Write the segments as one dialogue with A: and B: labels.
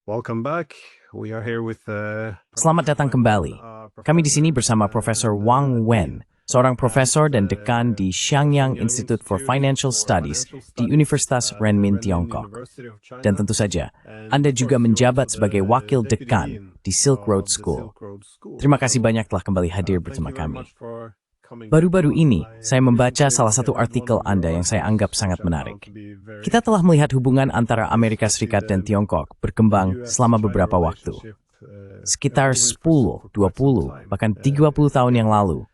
A: Welcome back. We are here with
B: Selamat datang kembali. Kami di sini bersama Profesor Wang Wen, seorang profesor dan dekan di Xiangyang Institute for Financial Studies di Universitas Renmin Tiongkok. Dan tentu saja, Anda juga menjabat sebagai wakil dekan di Silk Road School. Terima kasih banyak telah kembali hadir bersama kami. Baru-baru ini, saya membaca salah satu artikel Anda yang saya anggap sangat menarik. Kita telah melihat hubungan antara Amerika Serikat dan Tiongkok berkembang selama beberapa waktu. Sekitar 10, 20, bahkan 30 tahun yang lalu,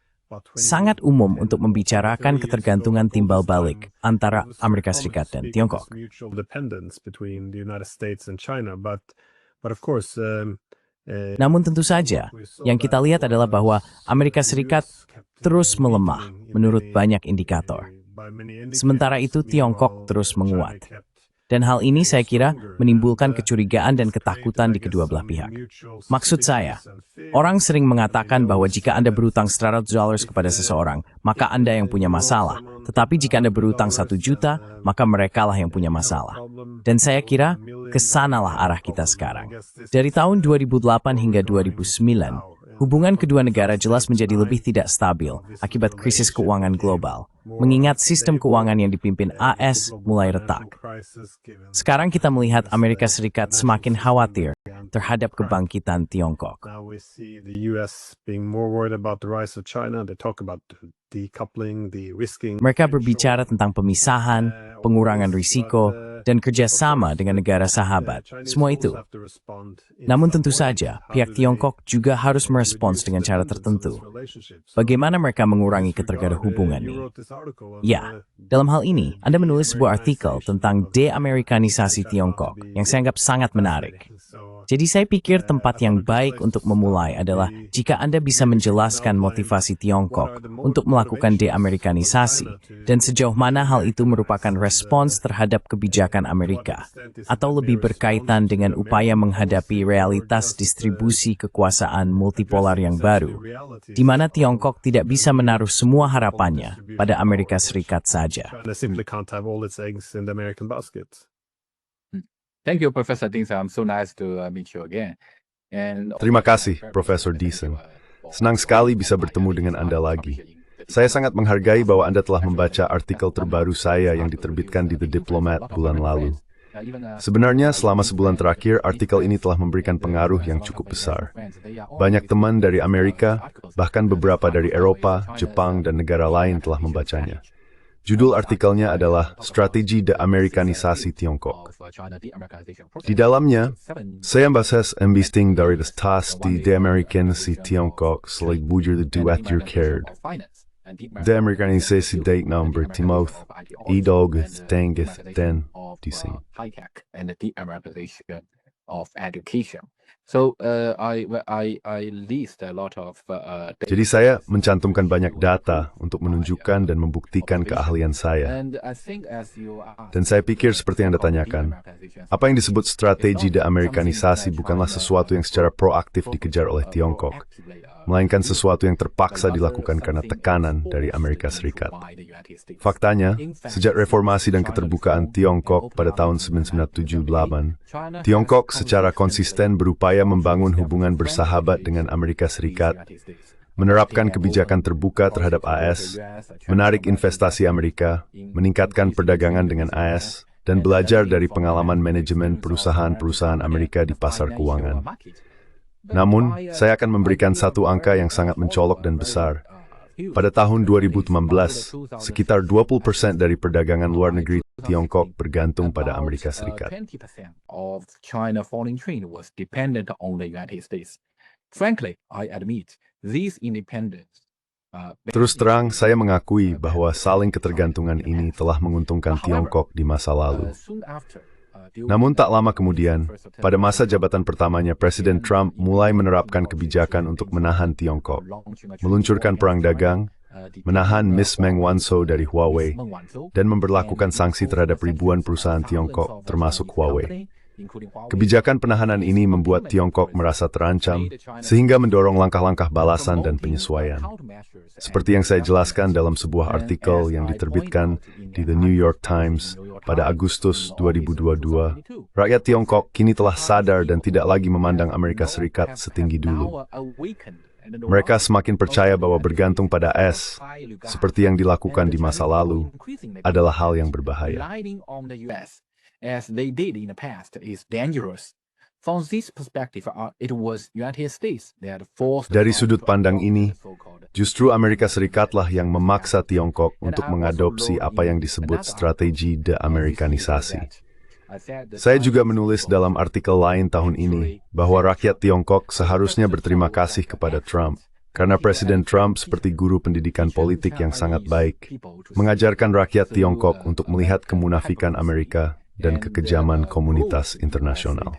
B: sangat umum untuk membicarakan ketergantungan timbal balik antara Amerika Serikat dan Tiongkok. Namun tentu saja, yang kita lihat adalah bahwa Amerika Serikat terus melemah menurut banyak indikator. Sementara itu Tiongkok terus menguat. Dan hal ini saya kira menimbulkan kecurigaan dan ketakutan di kedua belah pihak. Maksud saya, orang sering mengatakan bahwa jika Anda berutang $100 kepada seseorang, maka Anda yang punya masalah. Tetapi jika Anda berutang 1 juta, maka merekalah yang punya masalah. Dan saya kira kesanalah arah kita sekarang. Dari tahun 2008 hingga 2009, hubungan kedua negara jelas menjadi lebih tidak stabil akibat krisis keuangan global, mengingat sistem keuangan yang dipimpin AS mulai retak. Sekarang kita melihat Amerika Serikat semakin khawatir terhadap kebangkitan Tiongkok. Mereka berbicara tentang pemisahan, pengurangan risiko, dan kerjasama dengan negara sahabat. Semua itu. Namun tentu saja, pihak Tiongkok juga harus merespons dengan cara tertentu. Bagaimana mereka mengurangi ketergantungan hubungan ini? Ya, dalam hal ini, Anda menulis sebuah artikel tentang de-Amerikanisasi Tiongkok yang saya anggap sangat menarik. Jadi saya pikir tempat yang baik untuk memulai adalah jika Anda bisa menjelaskan motivasi Tiongkok untuk melakukan de-Amerikanisasi dan sejauh mana hal itu merupakan respons terhadap kebijakan Amerika atau lebih berkaitan dengan upaya menghadapi realitas distribusi kekuasaan multipolar yang baru, di mana Tiongkok tidak bisa menaruh semua harapannya pada Amerika Serikat saja.
C: Thank you, Professor Ding. I'm so nice to meet you again.
A: Terima kasih, Profesor Deason. Senang sekali bisa bertemu dengan Anda lagi. Saya sangat menghargai bahwa Anda telah membaca artikel terbaru saya yang diterbitkan di The Diplomat bulan lalu. Sebenarnya, selama sebulan terakhir, artikel ini telah memberikan pengaruh yang cukup besar. Banyak teman dari Amerika, bahkan beberapa dari Eropa, Jepang, dan negara lain telah membacanya. Judul artikelnya adalah Strategi De-Amerikanisasi Tiongkok. Di dalamnya, saya membahas embisting dari tas di de-Amerikanisasi Tiongkok selain bujur the duet your cared. De-Amerikanisasi date number Timoth, Idogith, Dengith, Den, Dising.
C: Of education. So I list a lot of
A: Jadi saya mencantumkan banyak data untuk menunjukkan dan membuktikan keahlian saya. Dan saya pikir seperti yang Anda tanyakan, apa yang disebut strategi de-Amerikanisasi bukanlah sesuatu yang secara proaktif dikejar oleh Tiongkok, melainkan sesuatu yang terpaksa dilakukan karena tekanan dari Amerika Serikat. Faktanya, sejak reformasi dan keterbukaan Tiongkok pada tahun 1978, Tiongkok secara konsisten berupaya membangun hubungan bersahabat dengan Amerika Serikat, menerapkan kebijakan terbuka terhadap AS, menarik investasi Amerika, meningkatkan perdagangan dengan AS, dan belajar dari pengalaman manajemen perusahaan-perusahaan Amerika di pasar keuangan. Namun, saya akan memberikan satu angka yang sangat mencolok dan besar. Pada tahun 2015, sekitar 20% dari perdagangan luar negeri Tiongkok bergantung pada Amerika Serikat. Terus terang, saya mengakui bahwa saling ketergantungan ini telah menguntungkan Tiongkok di masa lalu. Namun tak lama kemudian, pada masa jabatan pertamanya, Presiden Trump mulai menerapkan kebijakan untuk menahan Tiongkok, meluncurkan perang dagang, menahan Ms. Meng Wanzhou dari Huawei, dan memberlakukan sanksi terhadap ribuan perusahaan Tiongkok, termasuk Huawei. Kebijakan penahanan ini membuat Tiongkok merasa terancam, sehingga mendorong langkah-langkah balasan dan penyesuaian. Seperti yang saya jelaskan dalam sebuah artikel yang diterbitkan di The New York Times pada Agustus 2022, rakyat Tiongkok kini telah sadar dan tidak lagi memandang Amerika Serikat setinggi dulu. Mereka semakin percaya bahwa bergantung pada es, seperti yang dilakukan di masa lalu, adalah hal yang berbahaya.
C: As they did in the past is dangerous. From this perspective, it was United States that forced.
A: Dari sudut pandang ini, justru Amerika Serikatlah yang memaksa Tiongkok untuk mengadopsi apa yang disebut strategi de-Amerikanisasi. Saya juga menulis dalam artikel lain tahun ini bahwa rakyat Tiongkok seharusnya berterima kasih kepada Trump, karena Presiden Trump seperti guru pendidikan politik yang sangat baik, mengajarkan rakyat Tiongkok untuk melihat kemunafikan Amerika dan kekejaman komunitas internasional.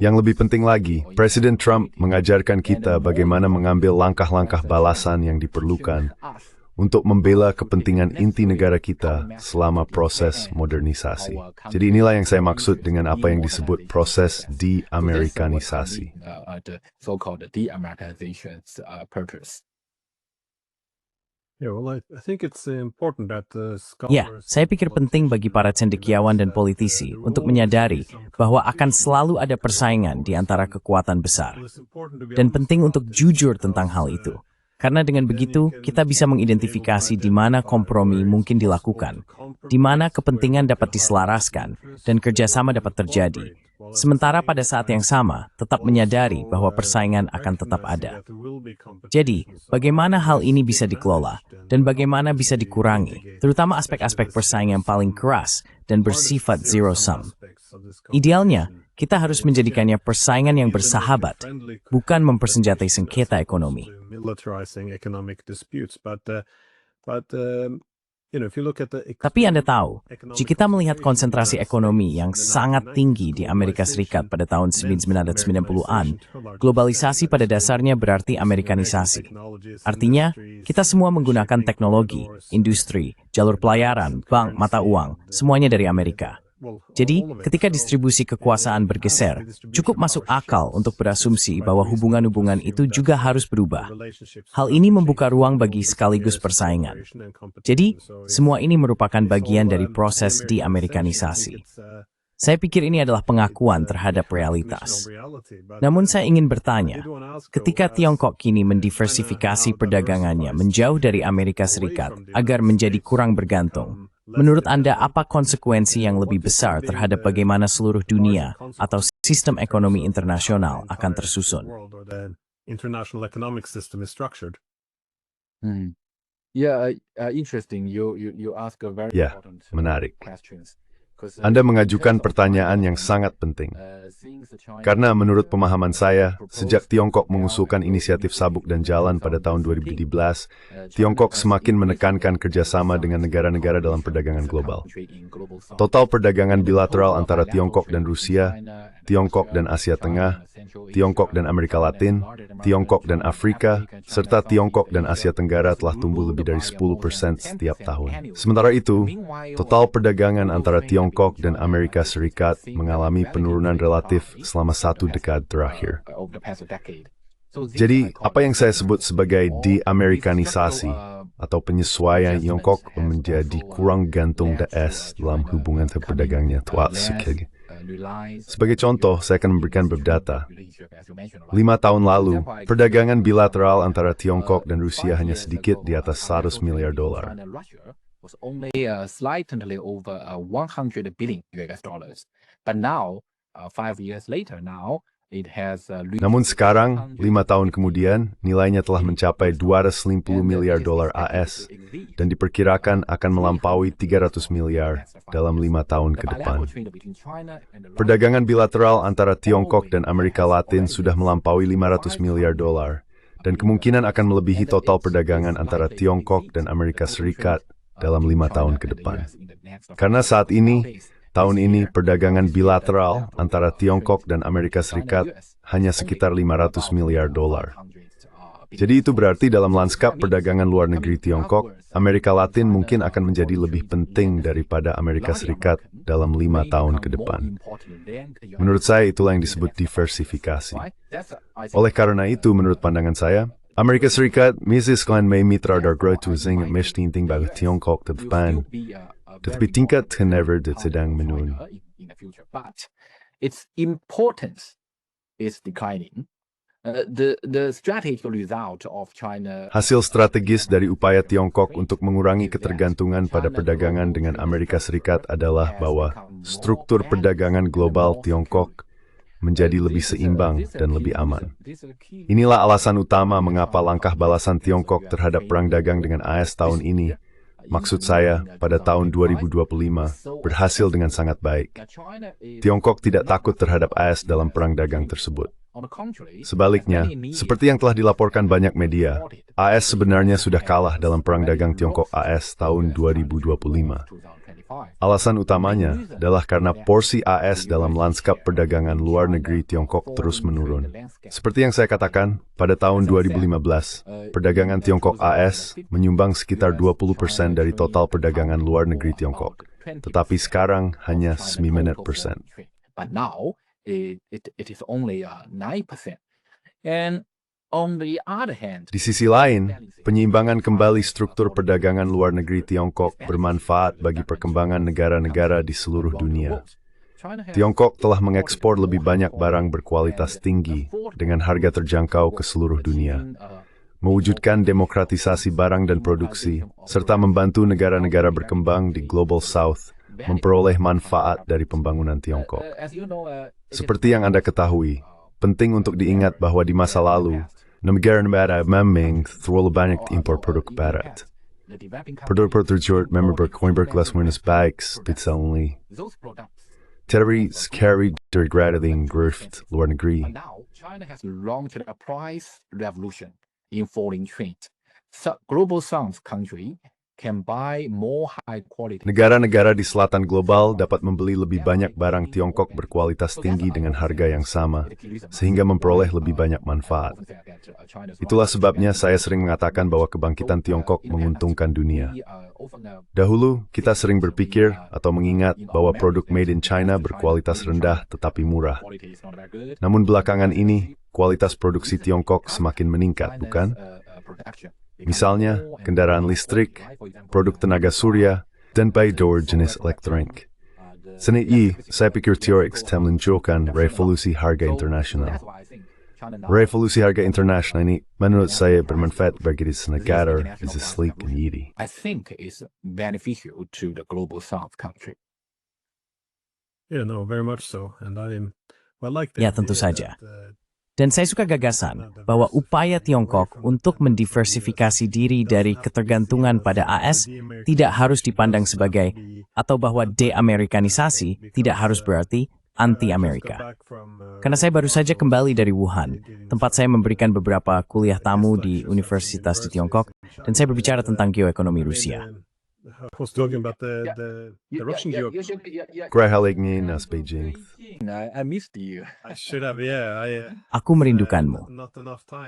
A: Yang lebih penting lagi, Presiden Trump mengajarkan kita bagaimana mengambil langkah-langkah balasan yang diperlukan untuk membela kepentingan inti negara kita selama proses modernisasi. Jadi inilah yang saya maksud dengan apa yang disebut proses de-Amerikanisasi.
B: Ya, saya pikir penting bagi para cendekiawan dan politisi untuk menyadari bahwa akan selalu ada persaingan di antara kekuatan besar. Dan penting untuk jujur tentang hal itu. Karena dengan begitu, kita bisa mengidentifikasi di mana kompromi mungkin dilakukan, di mana kepentingan dapat diselaraskan, dan kerjasama dapat terjadi. Sementara pada saat yang sama, tetap menyadari bahwa persaingan akan tetap ada. Jadi, bagaimana hal ini bisa dikelola, dan bagaimana bisa dikurangi, terutama aspek-aspek persaingan yang paling keras dan bersifat zero-sum. Idealnya, kita harus menjadikannya persaingan yang bersahabat, bukan mempersenjatai sengketa ekonomi. Tapi Anda tahu, jika kita melihat konsentrasi ekonomi yang sangat tinggi di Amerika Serikat pada tahun 1990-an, globalisasi pada dasarnya berarti Amerikanisasi. Artinya, kita semua menggunakan teknologi, industri, jalur pelayaran, bank, mata uang, semuanya dari Amerika. Jadi, ketika distribusi kekuasaan bergeser, cukup masuk akal untuk berasumsi bahwa hubungan-hubungan itu juga harus berubah. Hal ini membuka ruang bagi sekaligus persaingan. Jadi, semua ini merupakan bagian dari proses de-Amerikanisasi. Saya pikir ini adalah pengakuan terhadap realitas. Namun saya ingin bertanya, ketika Tiongkok kini mendiversifikasi perdagangannya menjauh dari Amerika Serikat agar menjadi kurang bergantung, menurut Anda apa konsekuensi yang lebih besar terhadap bagaimana seluruh dunia atau sistem ekonomi internasional akan tersusun?
C: Interesting. You ask a very
A: Ya,
C: important
A: menarik.
C: questions.
A: Anda mengajukan pertanyaan yang sangat penting. Karena menurut pemahaman saya, sejak Tiongkok mengusulkan inisiatif sabuk dan jalan pada tahun 2017, Tiongkok semakin menekankan kerjasama dengan negara-negara dalam perdagangan global. Total perdagangan bilateral antara Tiongkok dan Rusia, Tiongkok dan Asia Tengah, Tiongkok dan Amerika Latin, Tiongkok dan Afrika, serta Tiongkok dan Asia Tenggara telah tumbuh lebih dari 10% setiap tahun. Sementara itu, total perdagangan antara Tiongkok dan Amerika Serikat mengalami penurunan relatif selama 1 dekade terakhir. Jadi, apa yang saya sebut sebagai de-Amerikanisasi atau penyesuaian Tiongkok menjadi kurang gantung es dalam hubungan perdagangannya. Sebagai contoh, saya akan memberikan beberapa data. 5 tahun lalu, perdagangan bilateral antara Tiongkok dan Rusia hanya sedikit di atas $100 miliar.
C: Was only slightly over $100 billion. But now, 5 years later, now it has.
A: Namun sekarang, 5 tahun kemudian, nilainya telah mencapai $250 miliar AS dan diperkirakan akan melampaui 300 miliar dalam 5 tahun ke depan. Perdagangan bilateral antara Tiongkok dan Amerika Latin sudah melampaui $500 miliar dan kemungkinan akan melebihi total perdagangan antara Tiongkok dan Amerika Serikat dalam 5 tahun ke depan. Karena saat ini, tahun ini perdagangan bilateral antara Tiongkok dan Amerika Serikat hanya sekitar $500 miliar. Jadi itu berarti dalam lanskap perdagangan luar negeri Tiongkok, Amerika Latin mungkin akan menjadi lebih penting daripada Amerika Serikat dalam 5 tahun ke depan. Menurut saya itulah yang disebut diversifikasi. Oleh karena itu, menurut pandangan saya, Amerika Serikat misalkan may mitra dar growth-using meshtinting bagi Tiongkok ke depan, tetapi tingkat turnover sedang menurun.
C: Its importance is declining. The strategic result of China.
A: Hasil strategis dari upaya Tiongkok untuk mengurangi ketergantungan pada perdagangan dengan Amerika Serikat adalah bahwa struktur perdagangan global Tiongkok menjadi lebih seimbang dan lebih aman. Inilah alasan utama mengapa langkah balasan Tiongkok terhadap perang dagang dengan AS tahun ini, maksud saya pada tahun 2025, berhasil dengan sangat baik. Tiongkok tidak takut terhadap AS dalam perang dagang tersebut. Sebaliknya, seperti yang telah dilaporkan banyak media, AS sebenarnya sudah kalah dalam perang dagang Tiongkok-AS tahun 2025. Alasan utamanya adalah karena porsi AS dalam lanskap perdagangan luar negeri Tiongkok terus menurun. Seperti yang saya katakan, pada tahun 2015, perdagangan Tiongkok-AS menyumbang sekitar 20% dari total perdagangan luar negeri Tiongkok. Tetapi sekarang hanya 9%.
C: It is only 9%. And on the other hand,
A: di sisi lain, penyeimbangan kembali struktur perdagangan luar negeri Tiongkok bermanfaat bagi perkembangan negara-negara di seluruh dunia. Tiongkok telah mengekspor lebih banyak barang berkualitas tinggi dengan harga terjangkau ke seluruh dunia, mewujudkan demokratisasi barang dan produksi, serta membantu negara-negara berkembang di Global South memperoleh manfaat dari pembangunan Tiongkok. Seperti yang Anda ketahui, penting untuk diingat bahwa di masa lalu, negara-negara memang terlalu banyak impor produk barat. Produk-produk tersebut memang berkualitas baik, spesialnya dari sekali degrading growth luar negeri.
C: China has launched a price revolution in foreign trade. Global South country can buy more high quality.
A: Negara-negara di selatan global dapat membeli lebih banyak barang Tiongkok berkualitas tinggi dengan harga yang sama, sehingga memperoleh lebih banyak manfaat. Itulah sebabnya saya sering mengatakan bahwa kebangkitan Tiongkok menguntungkan dunia. Dahulu, kita sering berpikir atau mengingat bahwa produk made in China berkualitas rendah tetapi murah. Namun belakangan ini, kualitas produksi Tiongkok semakin meningkat, bukan? Misalnya, kendaraan listrik, produk tenaga surya, dan baik-door jenis elektronik. Seni ini, saya pikir T-Rex menunjukkan revolusi harga internasional. Revolusi harga internasional ini, menurut saya, bermanfaat bagi negara yang sleek dan yidi.
C: I think is beneficial to the global South country.
D: Yeah, no, very much so. And
B: Ya, tentu saja. Dan saya suka gagasan bahwa upaya Tiongkok untuk mendiversifikasi diri dari ketergantungan pada AS tidak harus dipandang sebagai, atau bahwa de-Amerikanisasi tidak harus berarti anti-Amerika. Karena saya baru saja kembali dari Wuhan, tempat saya memberikan beberapa kuliah tamu di universitas di Tiongkok, dan saya berbicara tentang geoekonomi Rusia.
A: Beijing.
C: I missed you.
B: Aku merindukanmu.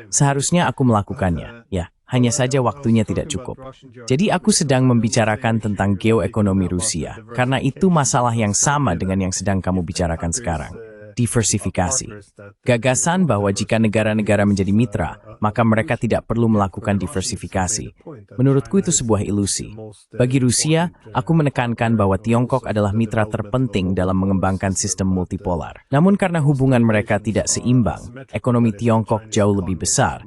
B: Seharusnya aku melakukannya. Ya, hanya saja waktunya tidak cukup. Jadi aku sedang membicarakan tentang geoekonomi Rusia, karena itu masalah yang sama dengan yang sedang kamu bicarakan sekarang. Diversifikasi. Gagasan bahwa jika negara-negara menjadi mitra, maka mereka tidak perlu melakukan diversifikasi. Menurutku itu sebuah ilusi. Bagi Rusia, aku menekankan bahwa Tiongkok adalah mitra terpenting dalam mengembangkan sistem multipolar. Namun karena hubungan mereka tidak seimbang, ekonomi Tiongkok jauh lebih besar.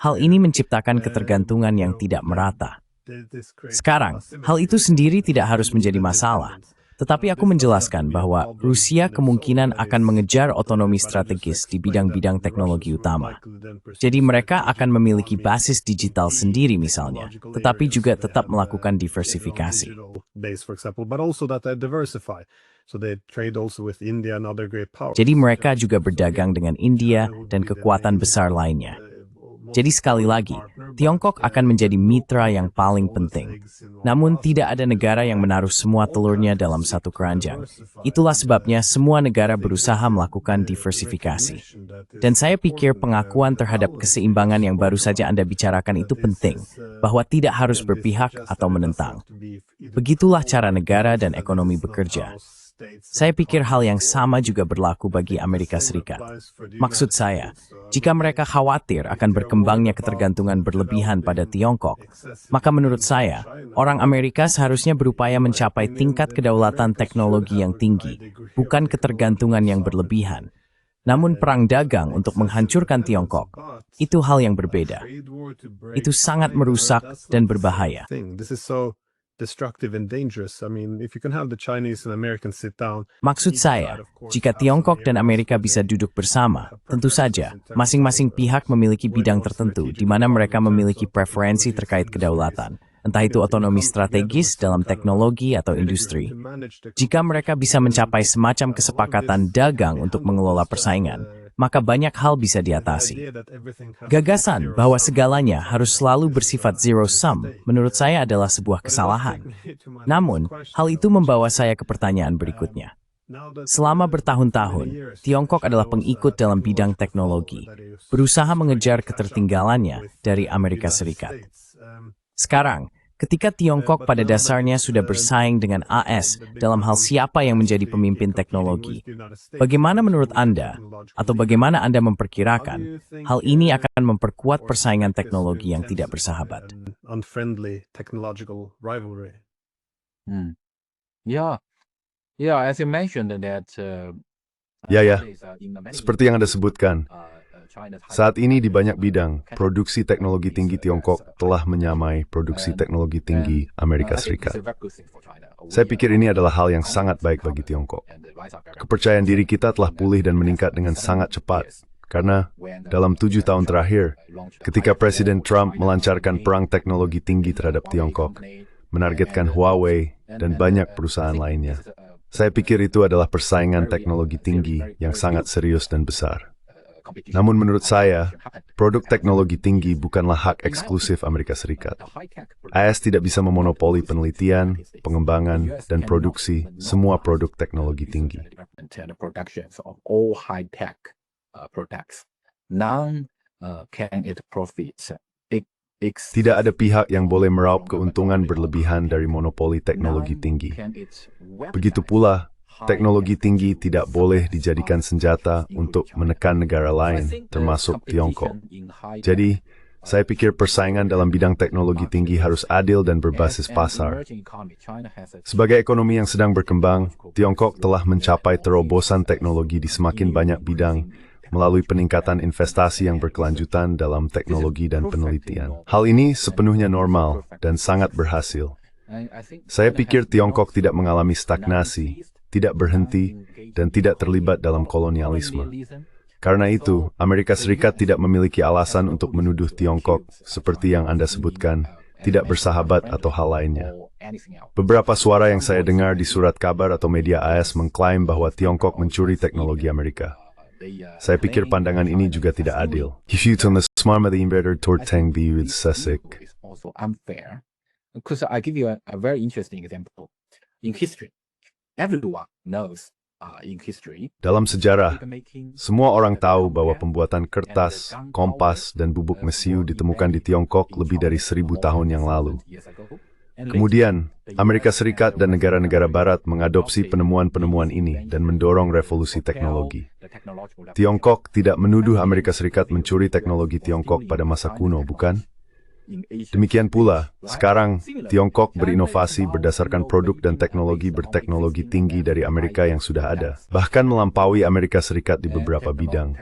B: Hal ini menciptakan ketergantungan yang tidak merata. Sekarang, hal itu sendiri tidak harus menjadi masalah. Tetapi aku menjelaskan bahwa Rusia kemungkinan akan mengejar otonomi strategis di bidang-bidang teknologi utama. Jadi mereka akan memiliki basis digital sendiri misalnya, tetapi juga tetap melakukan diversifikasi. Jadi mereka juga berdagang dengan India dan kekuatan besar lainnya. Jadi sekali lagi, Tiongkok akan menjadi mitra yang paling penting. Namun tidak ada negara yang menaruh semua telurnya dalam satu keranjang. Itulah sebabnya semua negara berusaha melakukan diversifikasi. Dan saya pikir pengakuan terhadap keseimbangan yang baru saja Anda bicarakan itu penting, bahwa tidak harus berpihak atau menentang. Begitulah cara negara dan ekonomi bekerja. Saya pikir hal yang sama juga berlaku bagi Amerika Serikat. Maksud saya, jika mereka khawatir akan berkembangnya ketergantungan berlebihan pada Tiongkok, maka menurut saya, orang Amerika seharusnya berupaya mencapai tingkat kedaulatan teknologi yang tinggi, bukan ketergantungan yang berlebihan. Namun perang dagang untuk menghancurkan Tiongkok, itu hal yang berbeda. Itu sangat merusak dan berbahaya.
D: Destructive and dangerous. I mean, if you can have the Chinese and Americans sit down.
B: Maksud saya, jika Tiongkok dan Amerika bisa duduk bersama, tentu saja masing-masing pihak memiliki bidang tertentu di mana mereka memiliki preferensi terkait kedaulatan, entah itu otonomi strategis dalam teknologi atau industri. Jika mereka bisa mencapai semacam kesepakatan dagang untuk mengelola persaingan, maka banyak hal bisa diatasi. Gagasan bahwa segalanya harus selalu bersifat zero sum menurut saya adalah sebuah kesalahan. Namun, hal itu membawa saya ke pertanyaan berikutnya. Selama bertahun-tahun, Tiongkok adalah pengikut dalam bidang teknologi, berusaha mengejar ketertinggalannya dari Amerika Serikat. Sekarang, ketika Tiongkok pada dasarnya sudah bersaing dengan AS dalam hal siapa yang menjadi pemimpin teknologi, bagaimana menurut Anda, atau bagaimana Anda memperkirakan, hal ini akan memperkuat persaingan teknologi yang tidak bersahabat?
C: As you mentioned that.
A: Ya, seperti yang Anda sebutkan, saat ini di banyak bidang, produksi teknologi tinggi Tiongkok telah menyamai produksi teknologi tinggi Amerika Serikat. Saya pikir ini adalah hal yang sangat baik bagi Tiongkok. Kepercayaan diri kita telah pulih dan meningkat dengan sangat cepat, karena dalam 7 tahun terakhir, ketika Presiden Trump melancarkan perang teknologi tinggi terhadap Tiongkok, menargetkan Huawei dan banyak perusahaan lainnya, saya pikir itu adalah persaingan teknologi tinggi yang sangat serius dan besar. Namun menurut saya, produk teknologi tinggi bukanlah hak eksklusif Amerika Serikat. AS tidak bisa memonopoli penelitian, pengembangan, dan produksi semua produk teknologi tinggi. Tidak ada pihak yang boleh meraup keuntungan berlebihan dari monopoli teknologi tinggi. Begitu pula, teknologi tinggi tidak boleh dijadikan senjata untuk menekan negara lain, termasuk Tiongkok. Jadi, saya pikir persaingan dalam bidang teknologi tinggi harus adil dan berbasis pasar. Sebagai ekonomi yang sedang berkembang, Tiongkok telah mencapai terobosan teknologi di semakin banyak bidang melalui peningkatan investasi yang berkelanjutan dalam teknologi dan penelitian. Hal ini sepenuhnya normal dan sangat berhasil. Saya pikir Tiongkok tidak mengalami stagnasi, tidak berhenti, dan tidak terlibat dalam kolonialisme. Karena itu, Amerika Serikat tidak memiliki alasan untuk menuduh Tiongkok, seperti yang Anda sebutkan, tidak bersahabat atau hal lainnya. Beberapa suara yang saya dengar di surat kabar atau media AS mengklaim bahwa Tiongkok mencuri teknologi Amerika. Saya pikir pandangan ini juga tidak adil. Dalam sejarah, semua orang tahu bahwa pembuatan kertas, kompas, dan bubuk mesiu ditemukan di Tiongkok lebih dari 1000 tahun yang lalu. Kemudian, Amerika Serikat dan negara-negara Barat mengadopsi penemuan-penemuan ini dan mendorong revolusi teknologi. Tiongkok tidak menuduh Amerika Serikat mencuri teknologi Tiongkok pada masa kuno, bukan? Demikian pula, sekarang Tiongkok berinovasi berdasarkan produk dan teknologi berteknologi tinggi dari Amerika yang sudah ada, bahkan melampaui Amerika Serikat di beberapa bidang,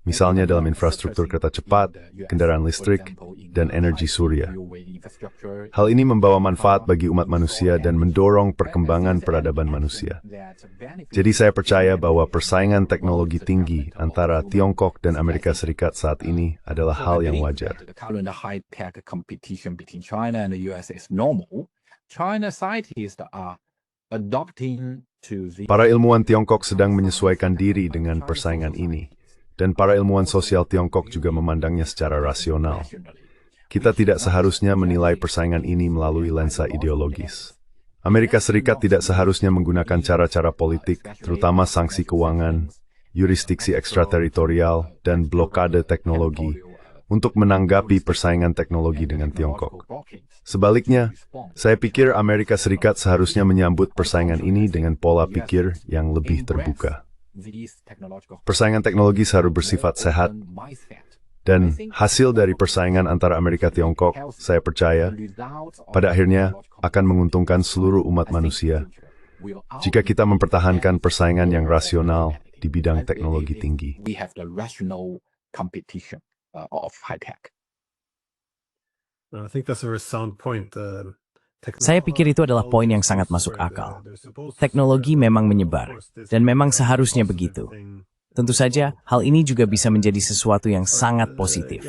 A: misalnya dalam infrastruktur kereta cepat, kendaraan listrik, dan energi surya. Hal ini membawa manfaat bagi umat manusia dan mendorong perkembangan peradaban manusia. Jadi saya percaya bahwa persaingan teknologi tinggi antara Tiongkok dan Amerika Serikat saat ini adalah hal yang wajar. Para ilmuwan Tiongkok sedang menyesuaikan diri dengan persaingan ini, Dan para ilmuwan sosial Tiongkok juga memandangnya secara rasional. Kita tidak seharusnya menilai persaingan ini melalui lensa ideologis. Amerika Serikat tidak seharusnya menggunakan cara-cara politik, terutama sanksi keuangan, yurisdiksi ekstrateritorial, dan blokade teknologi, untuk menanggapi persaingan teknologi dengan Tiongkok. Sebaliknya, saya pikir Amerika Serikat seharusnya menyambut persaingan ini dengan pola pikir yang lebih terbuka. Persaingan teknologi harus bersifat sehat, dan hasil dari persaingan antara Amerika Tiongkok, saya percaya, pada akhirnya akan menguntungkan seluruh umat manusia jika kita mempertahankan persaingan yang rasional di bidang teknologi tinggi.
D: I think that's a very sound point.
B: Saya pikir itu adalah poin yang sangat masuk akal. Teknologi memang menyebar, dan memang seharusnya begitu. Tentu saja, hal ini juga bisa menjadi sesuatu yang sangat positif.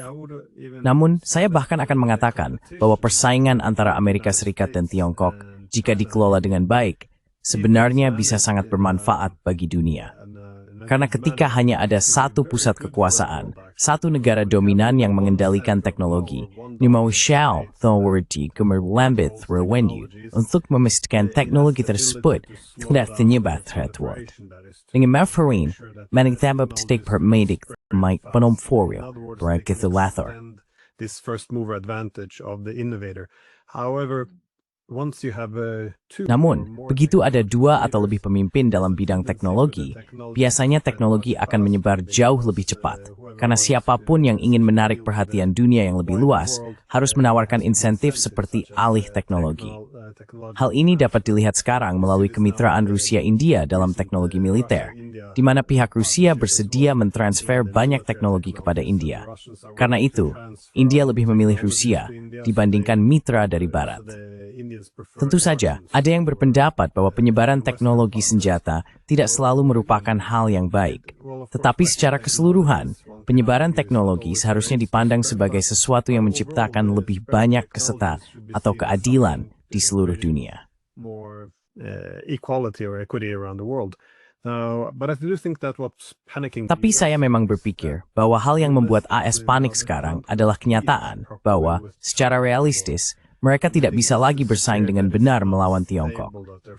B: Namun, saya bahkan akan mengatakan bahwa persaingan antara Amerika Serikat dan Tiongkok, jika dikelola dengan baik, sebenarnya bisa sangat bermanfaat bagi dunia. Karena ketika hanya ada satu pusat kekuasaan, satu negara dominan yang mengendalikan teknologi, ni mau Xiao Authority kemerlambit terwendu untuk memastikan teknologi tersebut tidak ternyata threatward. Dengan Mafarin, menitambah titik permedik Mike Penomforio, berakit lathor.
D: This first mover advantage of the innovator. However,
B: namun, begitu ada dua atau lebih pemimpin dalam bidang teknologi, biasanya teknologi akan menyebar jauh lebih cepat. Karena siapapun yang ingin menarik perhatian dunia yang lebih luas, harus menawarkan insentif seperti alih teknologi. Hal ini dapat dilihat sekarang melalui kemitraan Rusia-India dalam teknologi militer, di mana pihak Rusia bersedia mentransfer banyak teknologi kepada India. Karena itu, India lebih memilih Rusia dibandingkan mitra dari Barat. Tentu saja, ada yang berpendapat bahwa penyebaran teknologi senjata tidak selalu merupakan hal yang baik. Tetapi secara keseluruhan, penyebaran teknologi seharusnya dipandang sebagai sesuatu yang menciptakan lebih banyak kesetaraan atau keadilan di seluruh dunia. Tapi saya memang berpikir bahwa hal yang membuat AS panik sekarang adalah kenyataan bahwa secara realistis, mereka tidak bisa lagi bersaing dengan benar melawan Tiongkok.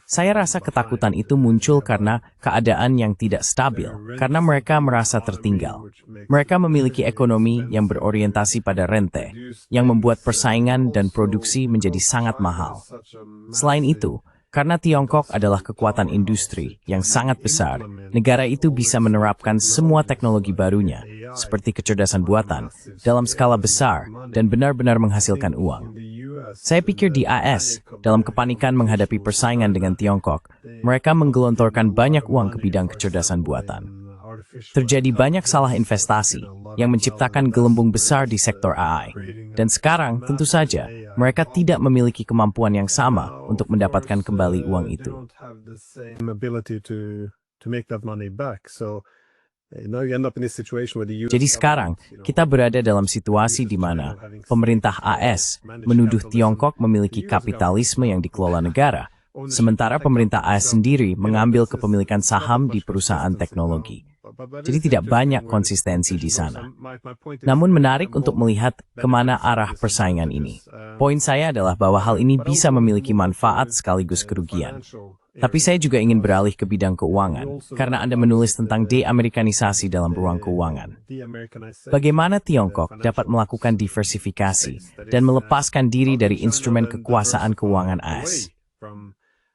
B: Saya rasa ketakutan itu muncul karena keadaan yang tidak stabil, karena mereka merasa tertinggal. Mereka memiliki ekonomi yang berorientasi pada rente, yang membuat persaingan dan produksi menjadi sangat mahal. Selain itu, karena Tiongkok adalah kekuatan industri yang sangat besar, negara itu bisa menerapkan semua teknologi barunya, seperti kecerdasan buatan, dalam skala besar dan benar-benar menghasilkan uang. Saya pikir di AS, dalam kepanikan menghadapi persaingan dengan Tiongkok, mereka menggelontorkan banyak uang ke bidang kecerdasan buatan. Terjadi banyak salah investasi yang menciptakan gelembung besar di sektor AI. Dan sekarang, tentu saja, mereka tidak memiliki kemampuan yang sama untuk mendapatkan kembali uang itu. Jadi sekarang, kita berada dalam situasi di mana pemerintah AS menuduh Tiongkok memiliki kapitalisme yang dikelola negara, sementara pemerintah AS sendiri mengambil kepemilikan saham di perusahaan teknologi. Jadi tidak banyak konsistensi di sana. Namun menarik untuk melihat kemana arah persaingan ini. Poin saya adalah bahwa hal ini bisa memiliki manfaat sekaligus kerugian. Tapi saya juga ingin beralih ke bidang keuangan, karena Anda menulis tentang de-Amerikanisasi dalam ruang keuangan. Bagaimana Tiongkok dapat melakukan diversifikasi dan melepaskan diri dari instrumen kekuasaan keuangan AS?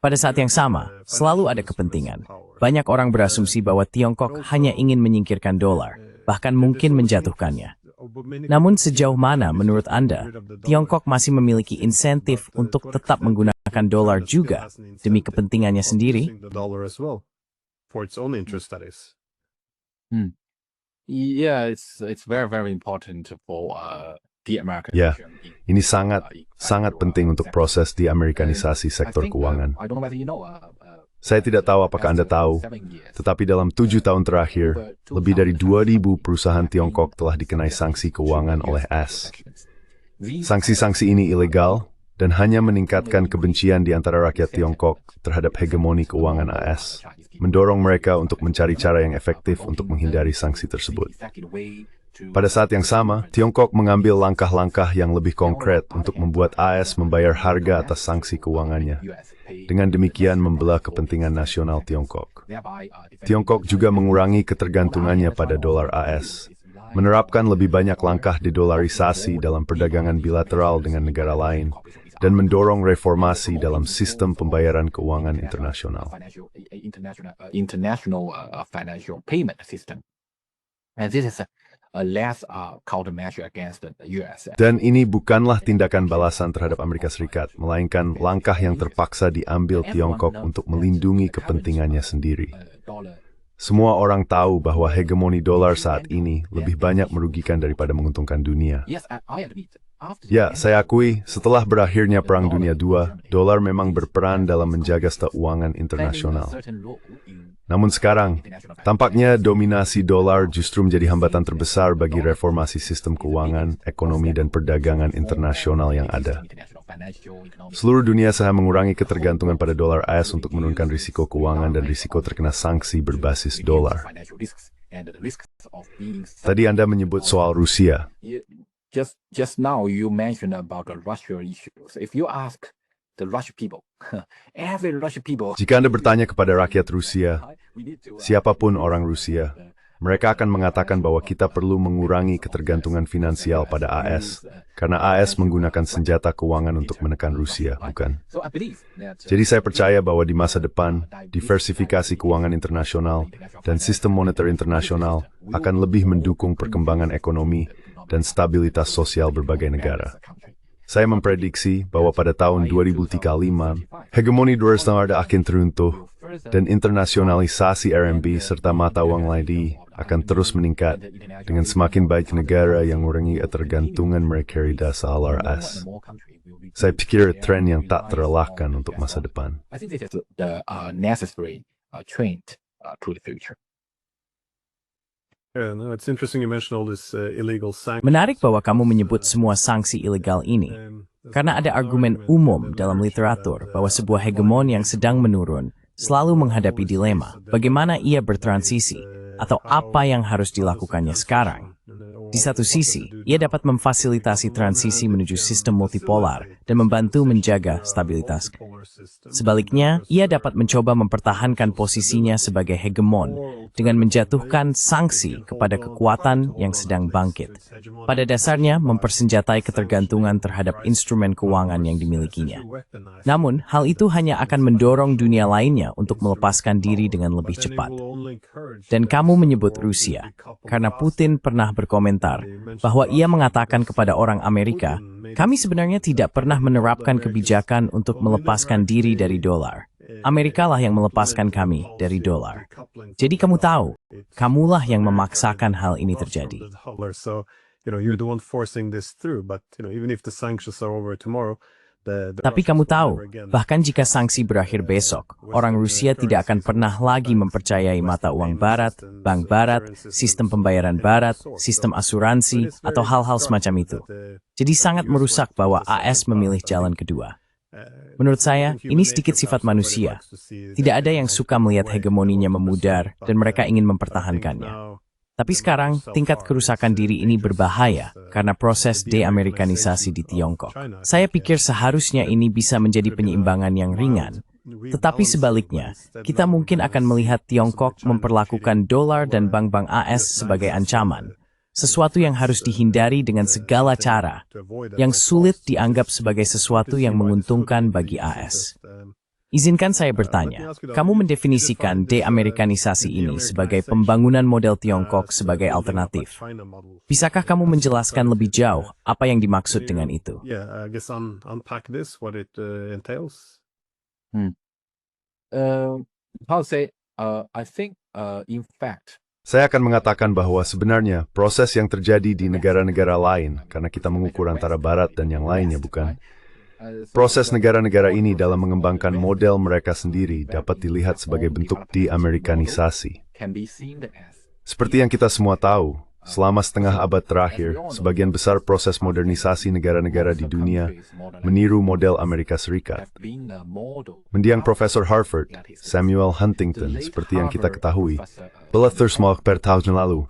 B: Pada saat yang sama, selalu ada kepentingan. Banyak orang berasumsi bahwa Tiongkok hanya ingin menyingkirkan dolar, bahkan mungkin menjatuhkannya. Namun sejauh mana menurut Anda, Tiongkok masih memiliki insentif untuk tetap menggunakan dolar juga demi kepentingannya sendiri?
C: Yeah, it's very important for
A: Ya, ini sangat penting untuk proses di-Amerikanisasi sektor keuangan. Saya tidak tahu apakah Anda tahu, tetapi dalam 7 tahun terakhir, lebih dari 2.000 perusahaan Tiongkok telah dikenai sanksi keuangan oleh AS. Sanksi-sanksi ini ilegal dan hanya meningkatkan kebencian di antara rakyat Tiongkok terhadap hegemoni keuangan AS, mendorong mereka untuk mencari cara yang efektif untuk menghindari sanksi tersebut. Pada saat yang sama, Tiongkok mengambil langkah-langkah yang lebih konkret untuk membuat AS membayar harga atas sanksi keuangannya. Dengan demikian membelah kepentingan nasional Tiongkok. Tiongkok juga mengurangi ketergantungannya pada dolar AS, menerapkan lebih banyak langkah dedolarisasi dalam perdagangan bilateral dengan negara lain, dan mendorong reformasi dalam sistem pembayaran keuangan internasional.
C: International financial payment system. And this is a less countermeasure against the US.
A: Dan ini bukanlah tindakan balasan terhadap Amerika Serikat, melainkan langkah yang terpaksa diambil Tiongkok untuk melindungi kepentingannya sendiri. Semua orang tahu bahwa hegemoni dolar saat ini lebih banyak merugikan daripada menguntungkan dunia. Ya, saya akui, setelah berakhirnya Perang Dunia II, dolar memang berperan dalam menjaga keuangan internasional. Namun sekarang, tampaknya dominasi dolar justru menjadi hambatan terbesar bagi reformasi sistem keuangan, ekonomi, dan perdagangan internasional yang ada. Seluruh dunia sedang mengurangi ketergantungan pada dolar AS untuk menurunkan risiko keuangan dan risiko terkena sanksi berbasis dolar. Tadi Anda menyebut soal Rusia.
C: Just now you mentioned about the Russia issues. If you ask the Russian people, every Russian people.
A: Jika Anda bertanya kepada rakyat Rusia, siapapun orang Rusia, mereka akan mengatakan bahwa kita perlu mengurangi ketergantungan finansial pada AS, karena AS menggunakan senjata keuangan untuk menekan Rusia, bukan? Jadi saya percaya bahwa di masa depan, diversifikasi keuangan internasional dan sistem moneter internasional akan lebih mendukung perkembangan ekonomi dan stabilitas sosial berbagai negara. Saya memprediksi bahwa pada tahun 2035, hegemoni dolar akan teruntuh, dan internasionalisasi RMB serta mata uang lainnya akan terus meningkat, dengan semakin baik negara yang mengurangi ketergantungan mereka dari dolar AS. Saya pikir tren yang tak terelakkan untuk masa depan.
C: I think this is the necessary trend to the future.
B: Menarik bahwa kamu menyebut semua sanksi ilegal ini, karena ada argumen umum dalam literatur bahwa sebuah hegemon yang sedang menurun selalu menghadapi dilema bagaimana ia bertransisi atau apa yang harus dilakukannya sekarang. Di satu sisi, ia dapat memfasilitasi transisi menuju sistem multipolar dan membantu menjaga stabilitas. Sebaliknya, ia dapat mencoba mempertahankan posisinya sebagai hegemon dengan menjatuhkan sanksi kepada kekuatan yang sedang bangkit. Pada dasarnya, mempersenjatai ketergantungan terhadap instrumen keuangan yang dimilikinya. Namun, hal itu hanya akan mendorong dunia lainnya untuk melepaskan diri dengan lebih cepat. Dan kamu menyebut Rusia, karena Putin pernah berkomentar bahwa ia mengatakan kepada orang Amerika, kami sebenarnya tidak pernah menerapkan kebijakan untuk melepaskan diri dari dolar. Amerika lah yang melepaskan kami dari dolar. Jadi kamu tahu, kamulah yang memaksakan hal ini terjadi. Tapi kamu tahu, bahkan jika sanksi berakhir besok, orang Rusia tidak akan pernah lagi mempercayai mata uang Barat, bank Barat, sistem pembayaran Barat, sistem asuransi, atau hal-hal semacam itu. Jadi sangat merusak bahwa AS memilih jalan kedua. Menurut saya, ini sedikit sifat manusia. Tidak ada yang suka melihat hegemoninya memudar dan mereka ingin mempertahankannya. Tapi sekarang, tingkat kerusakan diri ini berbahaya karena proses de-Amerikanisasi di Tiongkok. Saya pikir seharusnya ini bisa menjadi penyeimbangan yang ringan. Tetapi sebaliknya, kita mungkin akan melihat Tiongkok memperlakukan dolar dan bank-bank AS sebagai ancaman. Sesuatu yang harus dihindari dengan segala cara, yang sulit dianggap sebagai sesuatu yang menguntungkan bagi AS. Izinkan saya bertanya, kamu mendefinisikan de-Amerikanisasi ini sebagai pembangunan model Tiongkok sebagai alternatif. Bisakah kamu menjelaskan lebih jauh apa yang dimaksud dengan itu?
A: Saya akan mengatakan bahwa sebenarnya proses yang terjadi di negara-negara lain, karena kita mengukur antara Barat dan yang lainnya, bukan? Proses negara-negara ini dalam mengembangkan model mereka sendiri dapat dilihat sebagai bentuk de-Amerikanisasi. Seperti yang kita semua tahu, selama setengah abad terakhir, sebagian besar proses modernisasi negara-negara di dunia meniru model Amerika Serikat. Mendiang Profesor Harvard, Samuel Huntington, seperti yang kita ketahui, telah tersemak per tahun lalu.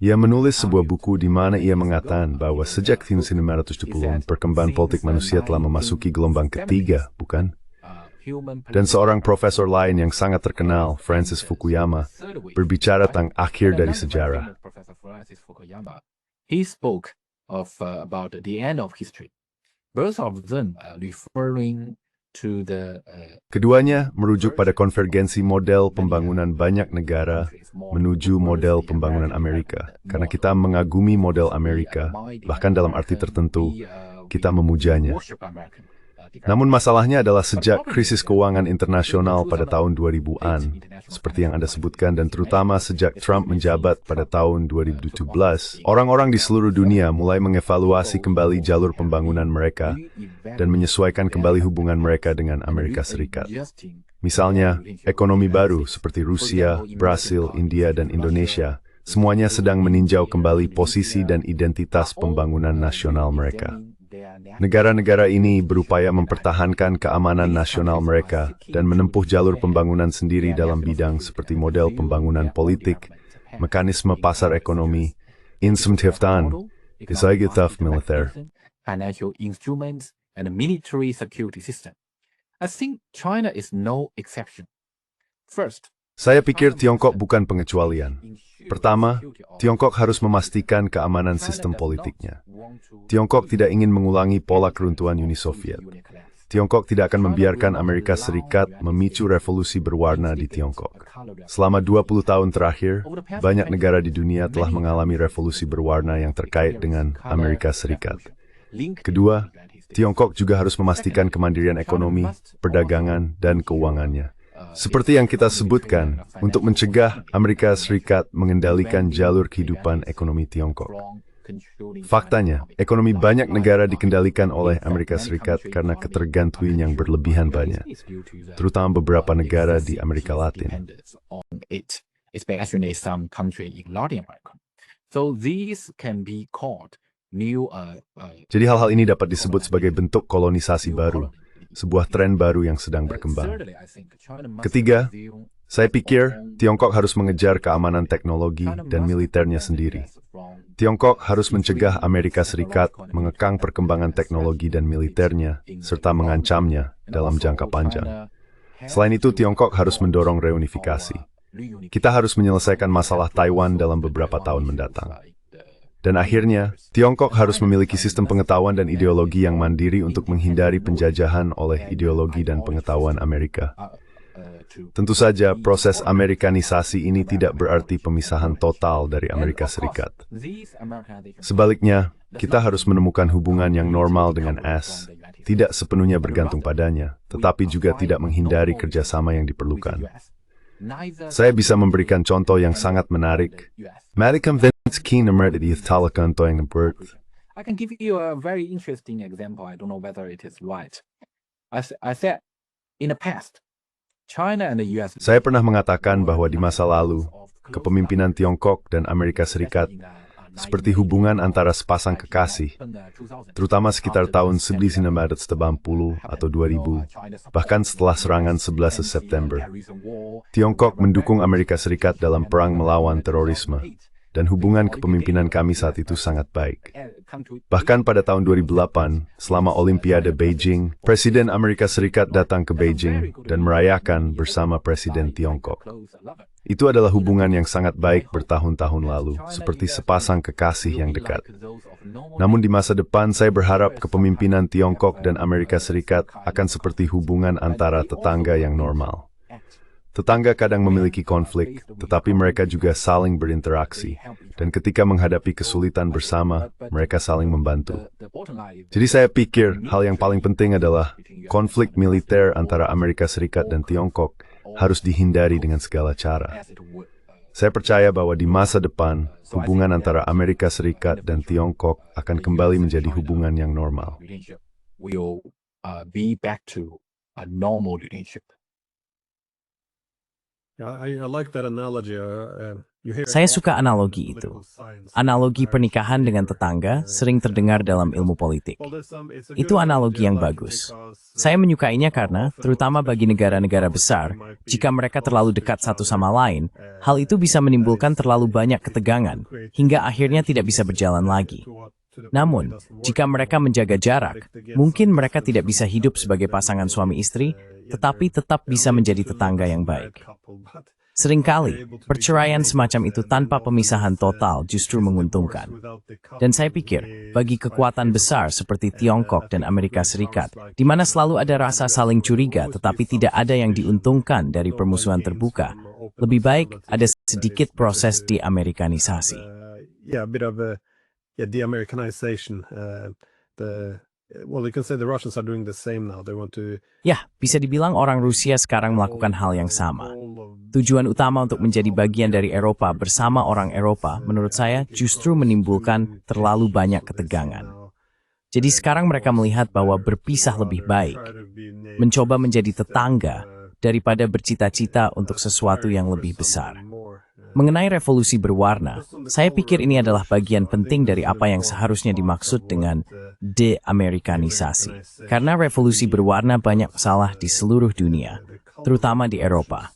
A: Ia menulis sebuah buku di mana ia mengatakan bahwa sejak 1970-an perkembangan politik manusia telah memasuki gelombang ketiga, bukan? Dan seorang profesor lain yang sangat terkenal, Francis Fukuyama, berbicara tentang akhir dari sejarah.
C: He spoke of about the end of history. Both of them referring to the
A: Keduanya merujuk pada konvergensi model pembangunan banyak negara menuju model pembangunan Amerika. Karena kita mengagumi model Amerika, bahkan dalam arti tertentu, kita memujanya. Namun masalahnya adalah sejak krisis keuangan internasional pada tahun 2000-an, seperti yang Anda sebutkan, dan terutama sejak Trump menjabat pada tahun 2017, orang-orang di seluruh dunia mulai mengevaluasi kembali jalur pembangunan mereka dan menyesuaikan kembali hubungan mereka dengan Amerika Serikat. Misalnya, ekonomi baru seperti Rusia, Brasil, India, dan Indonesia, semuanya sedang meninjau kembali posisi dan identitas pembangunan nasional mereka. Negara-negara ini berupaya mempertahankan keamanan nasional mereka dan menempuh jalur pembangunan sendiri dalam bidang seperti model pembangunan politik, mekanisme pasar ekonomi, insentifan, gesellschaft militer.
C: Financial instruments and military security system. I think China is no exception. First,
A: Saya pikir Tiongkok bukan pengecualian. Pertama, Tiongkok harus memastikan keamanan sistem politiknya. Tiongkok tidak ingin mengulangi pola keruntuhan Uni Soviet. Tiongkok tidak akan membiarkan Amerika Serikat memicu revolusi berwarna di Tiongkok. Selama 20 tahun terakhir, banyak negara di dunia telah mengalami revolusi berwarna yang terkait dengan Amerika Serikat. Kedua, Tiongkok juga harus memastikan kemandirian ekonomi, perdagangan, dan keuangannya. Seperti yang kita sebutkan, untuk mencegah Amerika Serikat mengendalikan jalur kehidupan ekonomi Tiongkok. Faktanya, ekonomi banyak negara dikendalikan oleh Amerika Serikat karena ketergantungan yang berlebihan banyak, terutama beberapa negara di Amerika Latin. Jadi hal-hal ini dapat disebut sebagai bentuk kolonisasi baru, sebuah tren baru yang sedang berkembang. Ketiga, saya pikir Tiongkok harus mengejar keamanan teknologi dan militernya sendiri. Tiongkok harus mencegah Amerika Serikat mengekang perkembangan teknologi dan militernya, serta mengancamnya dalam jangka panjang. Selain itu, Tiongkok harus mendorong reunifikasi. Kita harus menyelesaikan masalah Taiwan dalam beberapa tahun mendatang. Dan akhirnya, Tiongkok harus memiliki sistem pengetahuan dan ideologi yang mandiri untuk menghindari penjajahan oleh ideologi dan pengetahuan Amerika. Tentu saja, proses Amerikanisasi ini tidak berarti pemisahan total dari Amerika Serikat. Sebaliknya, kita harus menemukan hubungan yang normal dengan AS, tidak sepenuhnya bergantung padanya, tetapi juga tidak menghindari kerjasama yang diperlukan. Saya bisa memberikan contoh yang sangat menarik. Malcolm Keen emerged di Talakanto yang birth.
C: I can give you a very interesting example. I don't know whether it is right. I said, in the past, China and the US.
A: Saya pernah mengatakan bahwa di masa lalu, kepemimpinan Tiongkok dan Amerika Serikat seperti hubungan antara sepasang kekasih, terutama sekitar tahun 1990 atau 2000, bahkan setelah serangan 11 September. Tiongkok mendukung Amerika Serikat dalam perang melawan terorisme, dan hubungan kepemimpinan kami saat itu sangat baik. Bahkan pada tahun 2008, selama Olimpiade Beijing, Presiden Amerika Serikat datang ke Beijing dan merayakan bersama Presiden Tiongkok. Itu adalah hubungan yang sangat baik bertahun-tahun lalu, seperti sepasang kekasih yang dekat. Namun di masa depan, saya berharap kepemimpinan Tiongkok dan Amerika Serikat akan seperti hubungan antara tetangga yang normal. Tetangga kadang memiliki konflik, tetapi mereka juga saling berinteraksi. Dan ketika menghadapi kesulitan bersama, mereka saling membantu. Jadi saya pikir hal yang paling penting adalah konflik militer antara Amerika Serikat dan Tiongkok harus dihindari dengan segala cara. Saya percaya bahwa di masa depan, hubungan antara Amerika Serikat dan Tiongkok akan kembali menjadi hubungan yang normal.
C: Will be back to a normal relationship.
D: I like that analogy.
B: Saya suka analogi itu. Analogi pernikahan dengan tetangga sering terdengar dalam ilmu politik. Itu analogi yang bagus. Saya menyukainya karena, terutama bagi negara-negara besar, jika mereka terlalu dekat satu sama lain, hal itu bisa menimbulkan terlalu banyak ketegangan, hingga akhirnya tidak bisa berjalan lagi. Namun, jika mereka menjaga jarak, mungkin mereka tidak bisa hidup sebagai pasangan suami istri, tetapi tetap bisa menjadi tetangga yang baik. Seringkali, perceraian semacam itu tanpa pemisahan total justru menguntungkan. Dan saya pikir, bagi kekuatan besar seperti Tiongkok dan Amerika Serikat, di mana selalu ada rasa saling curiga tetapi tidak ada yang diuntungkan dari permusuhan terbuka, lebih baik ada sedikit proses di-Amerikanisasi. Ya, bisa dibilang orang Rusia sekarang melakukan hal yang sama. Tujuan utama untuk menjadi bagian dari Eropa bersama orang Eropa, menurut saya, justru menimbulkan terlalu banyak ketegangan. Jadi sekarang mereka melihat bahwa berpisah lebih baik, mencoba menjadi tetangga, daripada bercita-cita untuk sesuatu yang lebih besar. Mengenai revolusi berwarna, saya pikir ini adalah bagian penting dari apa yang seharusnya dimaksud dengan de-Amerikanisasi. Karena revolusi berwarna banyak salah di seluruh dunia, terutama di Eropa.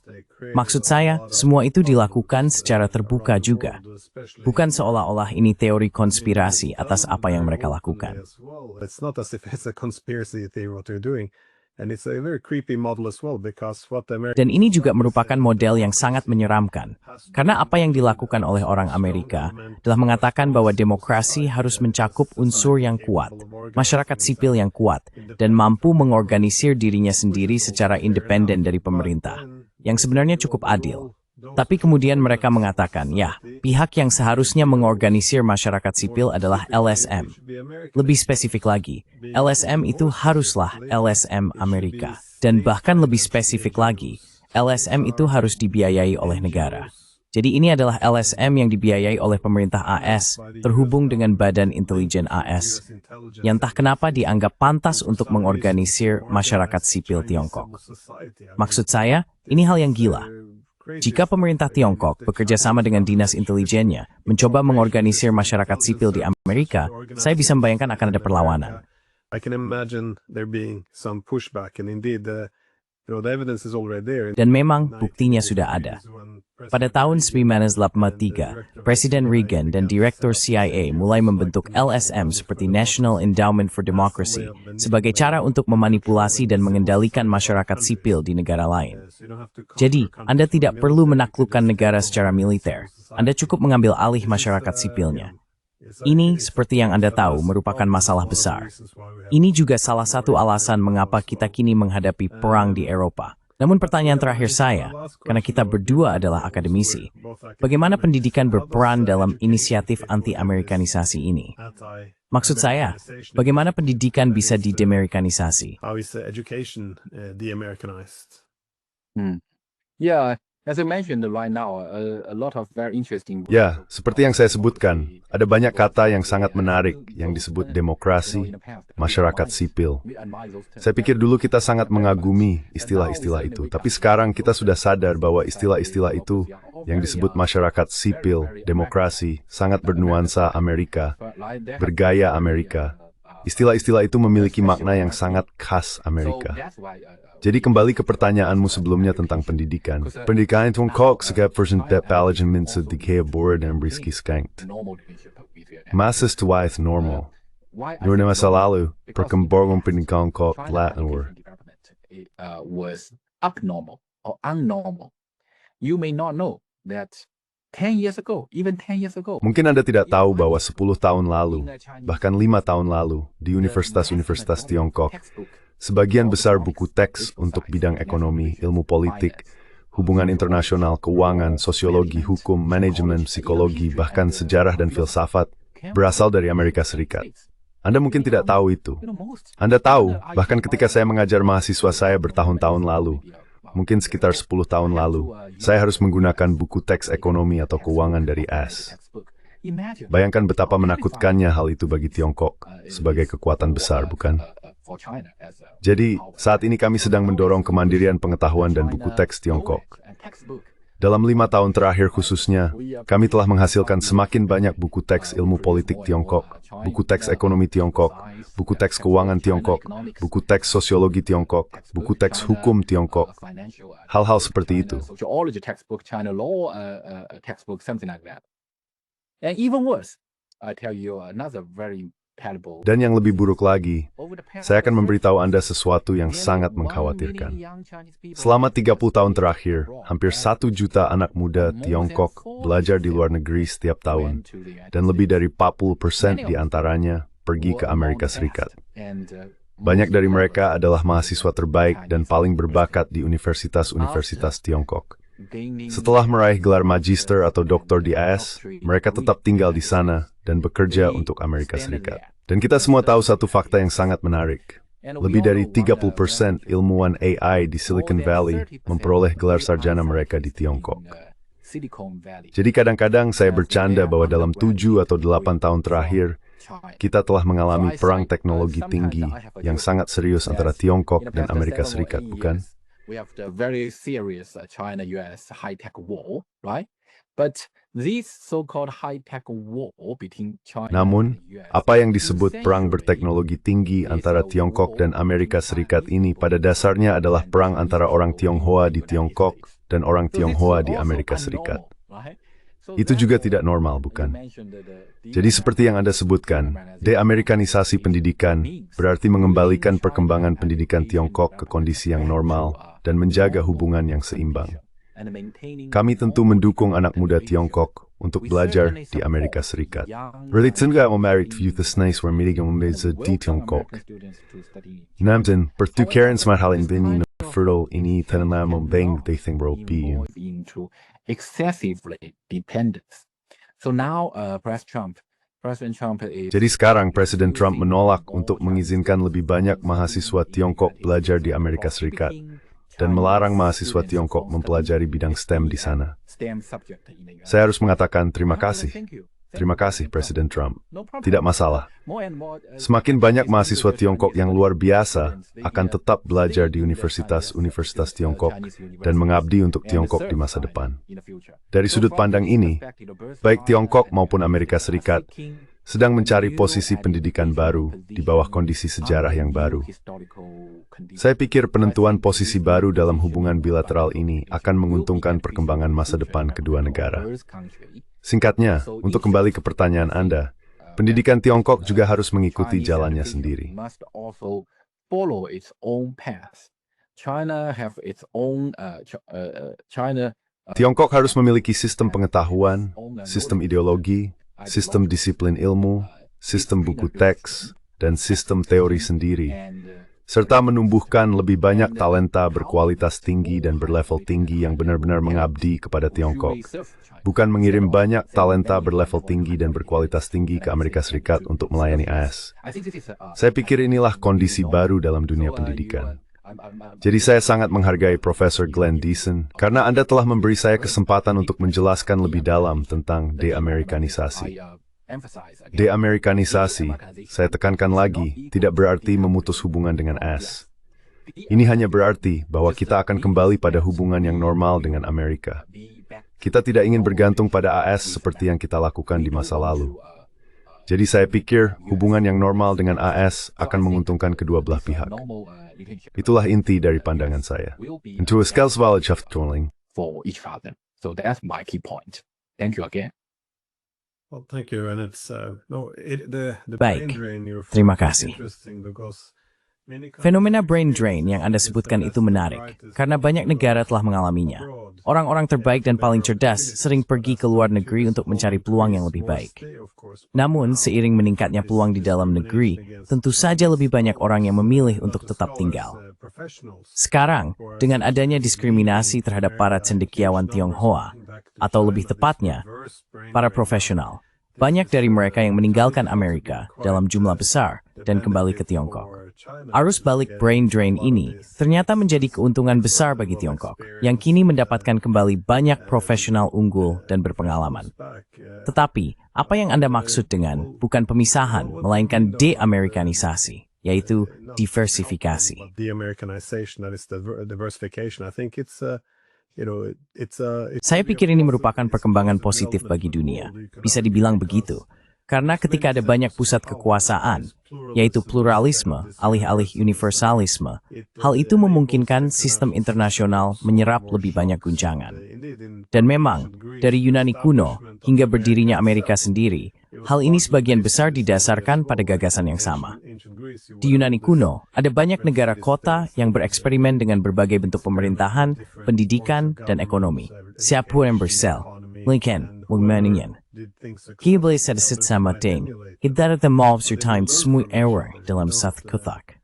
B: Maksud saya, semua itu dilakukan secara terbuka juga. Bukan seolah-olah ini teori konspirasi atas apa yang mereka lakukan. Dan ini juga merupakan model yang sangat menyeramkan. Karena apa yang dilakukan oleh orang Amerika adalah mengatakan bahwa demokrasi harus mencakup unsur yang kuat, masyarakat sipil yang kuat, dan mampu mengorganisir dirinya sendiri secara independen dari pemerintah, yang sebenarnya cukup adil. Tapi kemudian mereka mengatakan, ya, pihak yang seharusnya mengorganisir masyarakat sipil adalah LSM. Lebih spesifik lagi, LSM itu haruslah LSM Amerika. Dan bahkan lebih spesifik lagi, LSM itu harus dibiayai oleh negara. Jadi ini adalah LSM yang dibiayai oleh pemerintah AS, terhubung dengan Badan Intelijen AS, yang entah kenapa dianggap pantas untuk mengorganisir masyarakat sipil Tiongkok. Maksud saya, ini hal yang gila. Jika pemerintah Tiongkok bekerja sama dengan dinas intelijennya mencoba mengorganisir masyarakat sipil di Amerika, saya bisa membayangkan akan ada perlawanan. Dan memang buktinya sudah ada. Pada tahun 1983, Presiden Reagan dan Direktur CIA mulai membentuk LSM seperti National Endowment for Democracy sebagai cara untuk memanipulasi dan mengendalikan masyarakat sipil di negara lain. Jadi, Anda tidak perlu menaklukkan negara secara militer. Anda cukup mengambil alih masyarakat sipilnya. Ini, seperti yang Anda tahu, merupakan masalah besar. Ini juga salah satu alasan mengapa kita kini menghadapi perang di Eropa. Namun pertanyaan terakhir saya, karena kita berdua adalah akademisi, bagaimana pendidikan berperan dalam inisiatif anti-Amerikanisasi ini? Maksud saya, bagaimana pendidikan bisa di-Demerikanisasi?
C: As I mentioned right now, a lot of very interesting.
A: Ya, seperti yang saya sebutkan, ada banyak kata yang sangat menarik yang disebut demokrasi, masyarakat sipil. Saya pikir dulu kita sangat mengagumi istilah-istilah itu, tapi sekarang kita sudah sadar bahwa istilah-istilah itu yang disebut masyarakat sipil, demokrasi, sangat bernuansa Amerika, bergaya Amerika. Istilah-istilah itu memiliki makna yang sangat khas Amerika. Jadi kembali ke pertanyaanmu sebelumnya tentang pendidikan. Pendidikan itu Tiongkok sebagai versi bepaligen minsa dikebor dan briski skankt. Masa setua itu normal. During masa lalu, perkembangan pendidikan Tiongkok Latin
C: was abnormal or unnormal. You may not know that 10 years ago, even 10 years ago.
A: Mungkin Anda tidak tahu bahwa 10 tahun lalu, bahkan 5 tahun lalu, di universitas-universitas Tiongkok, sebagian besar buku teks untuk bidang ekonomi, ilmu politik, hubungan internasional, keuangan, sosiologi, hukum, manajemen, psikologi, bahkan sejarah dan filsafat berasal dari Amerika Serikat. Anda mungkin tidak tahu itu. Anda tahu, bahkan ketika saya mengajar mahasiswa saya bertahun-tahun lalu, mungkin sekitar 10 tahun lalu, saya harus menggunakan buku teks ekonomi atau keuangan dari AS. Bayangkan betapa menakutkannya hal itu bagi Tiongkok sebagai kekuatan besar, bukan? Jadi, saat ini kami sedang mendorong kemandirian pengetahuan dan buku teks Tiongkok. Dalam 5 tahun terakhir khususnya, kami telah menghasilkan semakin banyak buku teks ilmu politik Tiongkok, buku teks ekonomi Tiongkok, buku teks keuangan Tiongkok, buku teks sosiologi Tiongkok, buku teks hukum Tiongkok, hal-hal seperti itu.
C: Sociology textbook, China law textbook, something like that. And even worse, I tell you another very valuable.
A: Dan yang lebih buruk lagi, saya akan memberitahu Anda sesuatu yang sangat mengkhawatirkan. Selama 30 tahun terakhir, hampir 1 juta anak muda Tiongkok belajar di luar negeri setiap tahun, dan lebih dari 40% di antaranya pergi ke Amerika Serikat. Banyak dari mereka adalah mahasiswa terbaik dan paling berbakat di universitas-universitas Tiongkok. Setelah meraih gelar magister atau doktor di AS, mereka tetap tinggal di sana dan bekerja untuk Amerika Serikat. Dan kita semua tahu satu fakta yang sangat menarik. Lebih dari 30% ilmuwan AI di Silicon Valley memperoleh gelar sarjana mereka di Tiongkok. Jadi kadang-kadang saya bercanda bahwa dalam 7 atau 8 tahun terakhir, kita telah mengalami perang teknologi tinggi yang sangat serius antara Tiongkok dan Amerika Serikat, bukan?
C: We have the very serious China-US high-tech war, right? But this so-called high-tech war between China
A: Namun,
C: and the US,
A: apa yang disebut perang berteknologi tinggi antara Tiongkok dan Amerika Serikat ini pada dasarnya adalah perang antara orang Tionghoa di Tiongkok dan orang Tionghoa di Amerika Serikat. Itu juga tidak normal, bukan? Jadi seperti yang Anda sebutkan, deamerikanisasi pendidikan berarti mengembalikan perkembangan pendidikan Tiongkok ke kondisi yang normal dan menjaga hubungan yang seimbang. Kami tentu mendukung anak muda Tiongkok untuk belajar di Amerika Serikat. Relationga menarik Youthsnice were meeting di Tiongkok. Namun, pertukaran semahal ini fertile ini tanah membang they think will be
C: excessively dependence. So now, President Trump is.
A: Jadi sekarang Presiden Trump menolak untuk mengizinkan lebih banyak mahasiswa Tiongkok belajar di Amerika Serikat dan melarang mahasiswa Tiongkok mempelajari bidang STEM di sana. Saya harus mengatakan terima kasih. Terima kasih, Presiden Trump. Tidak masalah. Semakin banyak mahasiswa Tiongkok yang luar biasa akan tetap belajar di universitas-universitas Tiongkok dan mengabdi untuk Tiongkok di masa depan. Dari sudut pandang ini, baik Tiongkok maupun Amerika Serikat sedang mencari posisi pendidikan baru di bawah kondisi sejarah yang baru. Saya pikir penentuan posisi baru dalam hubungan bilateral ini akan menguntungkan perkembangan masa depan kedua negara. Singkatnya, untuk kembali ke pertanyaan Anda, pendidikan Tiongkok juga harus mengikuti jalannya sendiri. Tiongkok harus memiliki sistem pengetahuan, sistem ideologi, sistem disiplin ilmu, sistem buku teks, dan sistem teori sendiri, serta menumbuhkan lebih banyak talenta berkualitas tinggi dan berlevel tinggi yang benar-benar mengabdi kepada Tiongkok. Bukan mengirim banyak talenta berlevel tinggi dan berkualitas tinggi ke Amerika Serikat untuk melayani AS. Saya pikir inilah kondisi baru dalam dunia pendidikan. Jadi saya sangat menghargai Profesor Glenn Deason karena Anda telah memberi saya kesempatan untuk menjelaskan lebih dalam tentang deamerikanisasi. Deamerikanisasi, saya tekankan lagi, tidak berarti memutus hubungan dengan AS. Ini hanya berarti bahwa kita akan kembali pada hubungan yang normal dengan Amerika. Kita tidak ingin bergantung pada AS seperti yang kita lakukan di masa lalu. Jadi saya pikir hubungan yang normal dengan AS akan menguntungkan kedua belah pihak. Itulah inti dari pandangan saya. Into a scales knowledge of tooling.
C: For each other. So that's my key point. Thank you again.
D: Well, thank you. And it's the
B: Baik,
D: brain drain you're
B: terima
D: referring to is
B: kasih.
D: interesting because many countries
B: Fenomena brain drain yang Anda sebutkan itu menarik, karena banyak negara telah mengalaminya. Orang-orang terbaik dan paling cerdas sering pergi ke luar negeri untuk mencari peluang yang lebih baik. Namun, seiring meningkatnya peluang di dalam negeri, tentu saja lebih banyak orang yang memilih untuk tetap tinggal. Sekarang, dengan adanya diskriminasi terhadap para cendekiawan Tionghoa, atau lebih tepatnya, para profesional, banyak dari mereka yang meninggalkan Amerika dalam jumlah besar dan kembali ke Tiongkok. Arus balik brain drain ini ternyata menjadi keuntungan besar bagi Tiongkok, yang kini mendapatkan kembali banyak profesional unggul dan berpengalaman. Tetapi, apa yang Anda maksud dengan bukan pemisahan, melainkan deamerikanisasi, yaitu diversifikasi?
D: The Americanization, that is the diversification. I think it's
B: Saya pikir ini merupakan perkembangan positif bagi dunia. Bisa dibilang begitu. Karena ketika ada banyak pusat kekuasaan, yaitu pluralisme, alih-alih universalisme, hal itu memungkinkan sistem internasional menyerap lebih banyak guncangan. Dan memang, dari Yunani kuno hingga berdirinya Amerika sendiri, hal ini sebagian besar didasarkan pada gagasan yang sama. Di Yunani kuno, ada banyak negara kota yang bereksperimen dengan berbagai bentuk pemerintahan, pendidikan, dan ekonomi. Siapa yang bersel? Lincoln, Wingmaningen. Kibli sedikit sama ting, kita mau sertain semua error dalam satu kotak.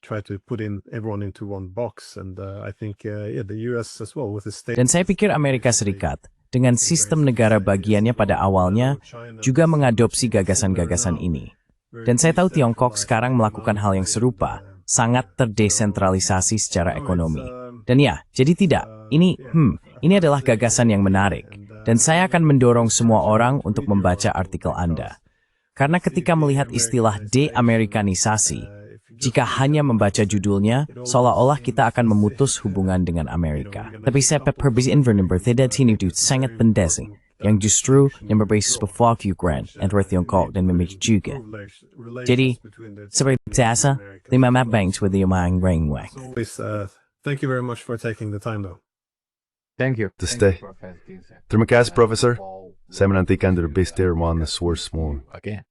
D: Try to put in everyone into one box, and I think the US as well with the state.
B: Dan saya pikir Amerika Serikat dengan sistem negara bagiannya pada awalnya juga mengadopsi gagasan-gagasan ini. Dan saya tahu Tiongkok sekarang melakukan hal yang serupa, sangat terdesentralisasi secara ekonomi. Dan ya, jadi tidak. Ini adalah gagasan yang menarik. Dan saya akan mendorong semua orang untuk membaca artikel Anda. Karena ketika melihat istilah de-Amerikanisasi, jika hanya membaca judulnya, seolah-olah kita akan memutus hubungan dengan Amerika. Tapi saya perbedaan berbeda itu sangat penting, yang justru yang berbasis pada Ukraine antara Tiongkok dan Amerika juga. Jadi, seperti biasa, 5 banks with the Yang Ringway.
D: Thank you very much for taking the time, though.
C: Thank you.
A: Stay. Terima kasih, Profesor. Saya menantikan the best on the source more.
C: Again.